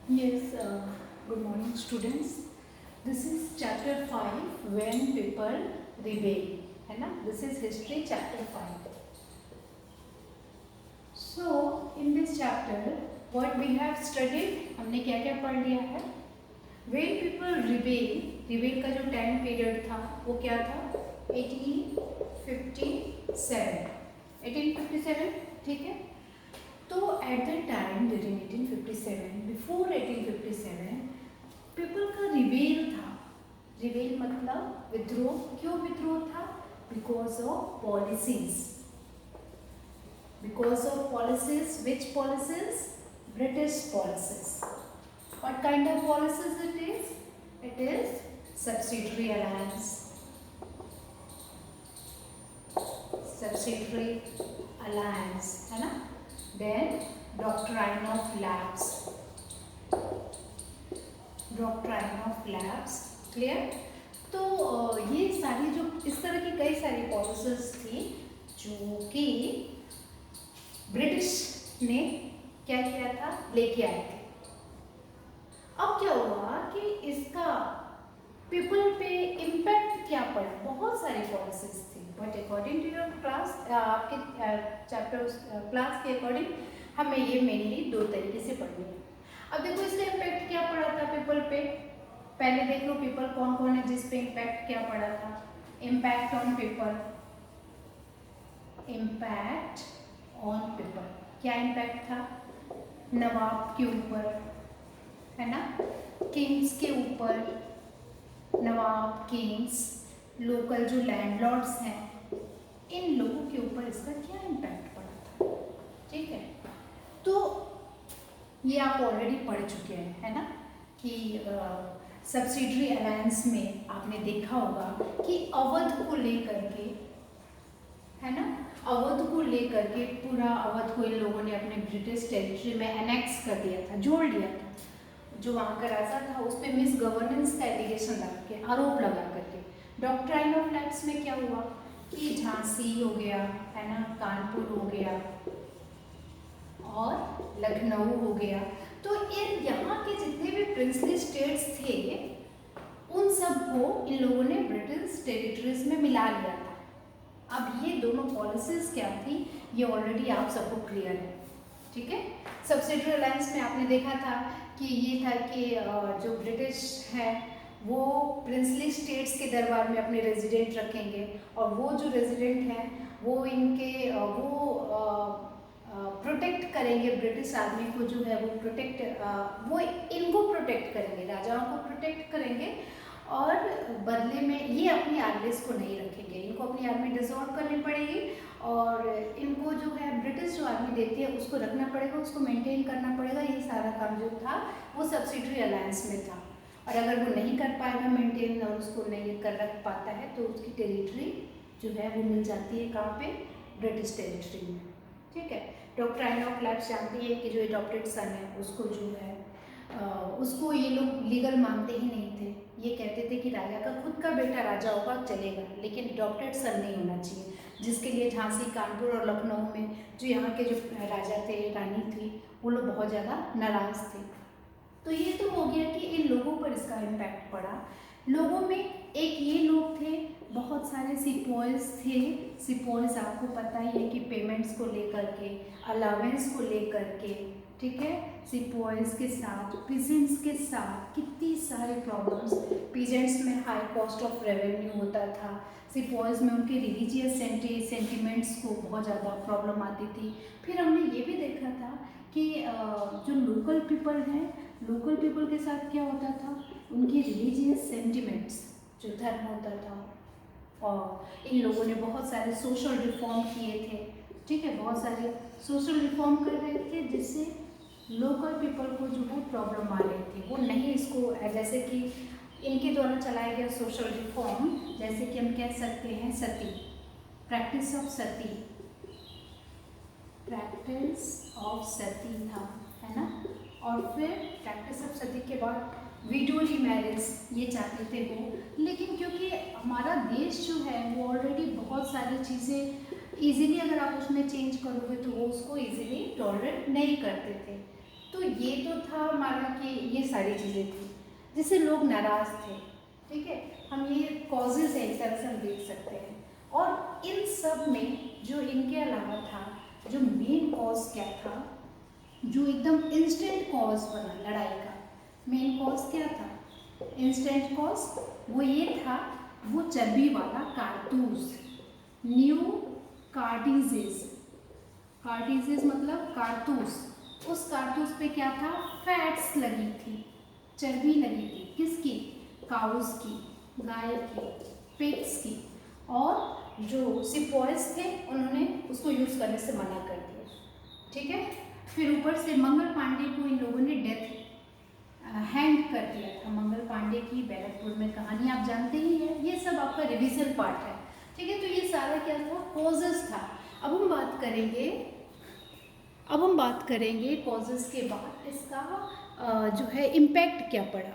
Yes, good morning, students. This is chapter 5 when people rebel. है ना? This is history chapter 5. So, in this chapter, what we have studied, हमने क्या क्या पढ़ लिया है? When people rebel का जो टाइम पीरियड था वो क्या था? 1857. 1857, ठीक है? तो at the time during 1857, before 1857, people का रिवेल था. रिवेल मतलब विद्रोह. क्यों विद्रोह था? Because of policies. Because of policies. Which policies? British policies. What kind of policies it is? It is subsidiary alliance. Subsidiary alliance है ना. Then doctrine of lapse. Doctrine of lapse. Clear? तो ये सारी जो इस तरह की कई सारी पॉलिसीज थी जो कि ब्रिटिश ने क्या किया था, लेके आए थे. अब क्या हुआ कि इसका पीपल पे इम्पैक्ट क्या पड़ा? बहुत सारी पॉलिसीज थी, but according to your class, आपके चैप्टर क्लास के अकॉर्डिंग हमें ये मेनली दो तरीके से पढ़नी है. अब देखो इसका इम्पैक्ट क्या पड़ा था पीपल पे. पहले देख लो पीपल कौन कौन है जिस पे इम्पैक्ट क्या पड़ा था. Impact on people. Impact on people. क्या इम्पैक्ट था? नवाब के ऊपर, है ना, किंग्स के ऊपर. नवाब, किंग्स, लोकल जो लैंडलॉर्ड्स हैं, इन लोगों के ऊपर इसका क्या इम्पैक्ट पड़ा था. ठीक है, तो ये आप ऑलरेडी पढ़ चुके हैं, है ना, कि सब्सिडरी अलायंस में आपने देखा होगा कि अवध को लेकर के, है ना, अवध को लेकर के पूरा अवध को इन लोगों ने अपने ब्रिटिश टेरिटरी में एनेक्स कर दिया था, जोड़ लिया था. जो वहाँ का राजा था उस पर मिस गवर्नेंस का एलिगेशन लगा के, आरोप लगा करके. डॉक्ट्राइन ऑफ लैप्स में क्या हुआ कि झांसी हो गया, है ना, कानपुर हो गया और लखनऊ हो गया. तो इन यहाँ के जितने भी प्रिंसली स्टेट्स थे उन सबको इन लोगों ने ब्रिटिश टेरिटरीज में मिला लिया था. अब ये दोनों पॉलिसीज क्या थी ये ऑलरेडी आप सबको क्लियर है. ठीक है, सब्सिडरी अलायंस में आपने देखा था कि ये था कि जो ब्रिटिश है वो प्रिंसली स्टेट्स के दरबार में अपने रेजिडेंट रखेंगे और वो जो रेजिडेंट हैं वो इनके प्रोटेक्ट करेंगे. ब्रिटिश आर्मी को जो है वो वो इनको प्रोटेक्ट करेंगे, राजाओं को प्रोटेक्ट करेंगे और बदले में ये अपनी आर्मीज को नहीं रखेंगे. इनको अपनी आर्मी डिसॉल्व करनी पड़ेगी और इनको जो है ब्रिटिश जो आर्मी देती है उसको रखना पड़ेगा, उसको मेंटेन करना पड़ेगा. ये सारा काम जो था वो सब्सिडरी अलायंस में था. और अगर वो नहीं कर पाएगा मेंटेन और उसको नहीं कर रख पाता है तो उसकी टेरिटरी जो है वो मिल जाती है कहाँ पे? ब्रिटिश टेरिटरी में. ठीक है, डॉक्ट्राइन ऑफ लैप्स जानती है कि जो एडॉप्टेड सन है उसको जो है उसको ये लोग लीगल मानते ही नहीं थे. ये कहते थे कि राजा का खुद का बेटा राजा होगा चलेगा लेकिन एडॉप्टेड सन नहीं होना चाहिए. जिसके लिए झांसी, कानपुर और लखनऊ में जो यहाँ के जो राजा थे, रानी थी, वो लोग बहुत ज़्यादा नाराज थे. तो ये तो हो गया कि इन लोगों पर इसका इम्पैक्ट पड़ा. लोगों में एक ये लोग थे, बहुत सारे सिपॉयज थे. सिपॉयज आपको पता ही है कि पेमेंट्स को लेकर के, अलावेंस को लेकर के, ठीक है, सिपॉयज के साथ, पीजेंट्स के साथ कितनी सारे प्रॉब्लम्स. पीजेंट्स में हाई कॉस्ट ऑफ रेवेन्यू होता था. सिपॉयज में उनके रिलीजियस सेंटिमेंट्स को बहुत ज़्यादा प्रॉब्लम आती थी. फिर हमने ये भी देखा था कि जो लोकल पीपल हैं, लोकल पीपल के साथ क्या होता था, उनकी रिलीजियस सेंटिमेंट्स जो धर्म होता था. और इन लोगों ने बहुत सारे सोशल रिफॉर्म किए थे. ठीक है, बहुत सारे सोशल रिफॉर्म कर रहे थे जिससे लोकल पीपल को जो है प्रॉब्लम आ रही थी. वो नहीं इसको, जैसे कि इनके द्वारा चलाया गया सोशल रिफॉर्म, जैसे कि हम कह सकते हैं sati, practice of sati, practice of sati था, है ना. और फिर प्रैक्टिस ऑफ सती के बाद विडोली मैरिज ये चाहते थे वो. लेकिन क्योंकि हमारा देश जो है वो ऑलरेडी बहुत सारी चीज़ें इजीली अगर आप उसमें चेंज करोगे तो वो उसको इजीली टॉलरेट नहीं करते थे. तो ये तो था हमारा कि ये सारी चीज़ें थी जिससे लोग नाराज़ थे, ठीक है। हम ये कॉजेज़ हैं, इस तरह से हम देख सकते हैं। और इन सब में जो इनके अलावा था, जो मेन कॉज क्या था, जो एकदम इंस्टेंट कॉज बना लड़ाई का, मेन कॉज क्या था, इंस्टेंट कॉज, वो ये था, वो चर्बी वाला कारतूस, न्यू कार्टिजेज, कार्टिजेज मतलब कारतूस, उस कारतूस पे क्या था, फैट्स लगी थी, चर्बी लगी थी, किसकी, काउस की, गाय की, पिग्स की, और जो सिपॉइस थे उन्होंने उसको यूज़ करने से मना कर दिया, ठीक है। फिर ऊपर से मंगल पांडे को इन लोगों ने डेथ हैंग कर दिया था। मंगल पांडे की बैरकपुर में कहानी आप जानते ही हैं, ये सब आपका रिविजन पार्ट है, ठीक है। तो ये सारा क्या था, कॉजेस था। अब हम बात करेंगे कॉजेस के बाद इसका जो है इम्पैक्ट क्या पड़ा।